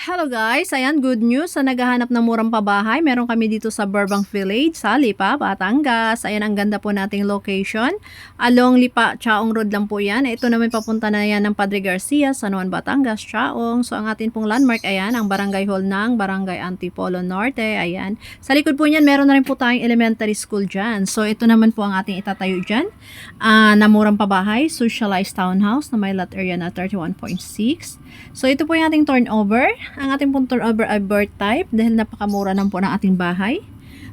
Hello guys, ayan, good news. Sa naghahanap ng murang pabahay, meron kami dito sa Burbank Village, sa Lipa, Batangas. Ayan, ang ganda po nating location. Along Lipa, Chaong Road lang po yan. Ito naman papunta na yan ng Padre Garcia, San Juan, Batangas, Chaong. So, ang atin pong landmark, ayan, ang Barangay Hall ng Barangay Antipolo Norte. Ayan. Sa likod po niyan, meron na rin po tayong elementary school dyan. So, ito naman po ang ating itatayo dyan. Na murang pabahay, socialized townhouse na may lot area na 31.6. So, ito po yung ating turnover. Ang ating pong turnover ay birth type dahil napakamura lang po ng ating bahay.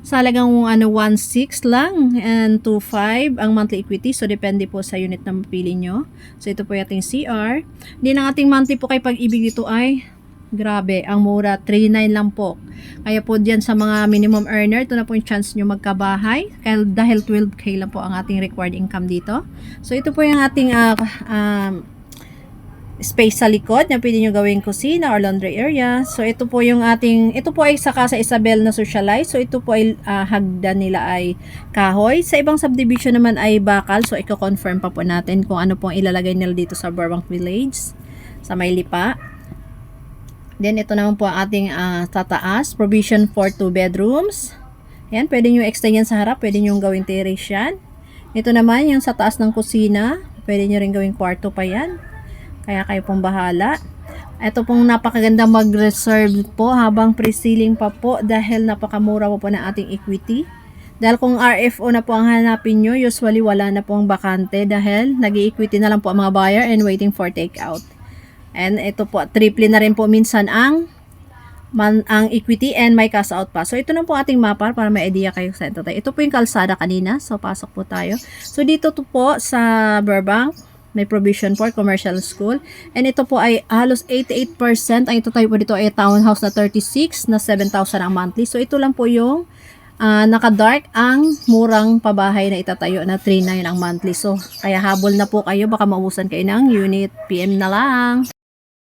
Sa halagang 1.6 lang and 2.5 ang monthly equity. So, depende po sa unit na mapili nyo. So, ito po yung ating CR. Hindi ng ating monthly po kay Pag-ibig dito ay grabe, ang mura, 3.9 lang po. Kaya po dyan sa mga minimum earner, ito na po yung chance nyo magkabahay. Dahil 12K lang po ang ating required income dito. So, ito po yung ating space sa likod na pwede nyo gawing kusina or laundry area. So, ito po yung ito po ay saka sa Isabel na socialize. So, ito po ay hagdan nila ay kahoy. Sa ibang subdivision naman ay bakal. So, i-confirm pa po natin kung ano pong ilalagay nila dito sa Burbank Village, sa may Lipa. Then, ito naman po ang ating tataas. Provision for 2 bedrooms. Yan, pwede nyo extend yan sa harap. Pwede nyo gawing terrace yan. Ito naman yung sa taas ng kusina. Pwede nyo rin gawing kwarto pa yan. Kaya kayo pong bahala. Ito pong napakaganda mag-reserve po habang pre-sealing pa po dahil napakamura po ng ating equity. Dahil kung RFO na po ang hanapin nyo, usually wala na po ang bakante dahil nag-equity na lang po ang mga buyer and waiting for takeout. And ito po, triple na rin po minsan ang equity and may cash out pa. So, ito na po ating mapa para may idea kayo sa ito. Ito po yung kalsada kanina. So, pasok po tayo. So, dito to po sa Burbank. May provision for commercial school. And ito po ay halos 88%. Ang ito tayo po dito ay townhouse na 36 na 7,000 ang monthly. So ito lang po yung naka-dark ang murang pabahay na itatayo na 3.9 ang monthly. So kaya habol na po kayo. Baka maubusan kayo ng unit. PM na lang.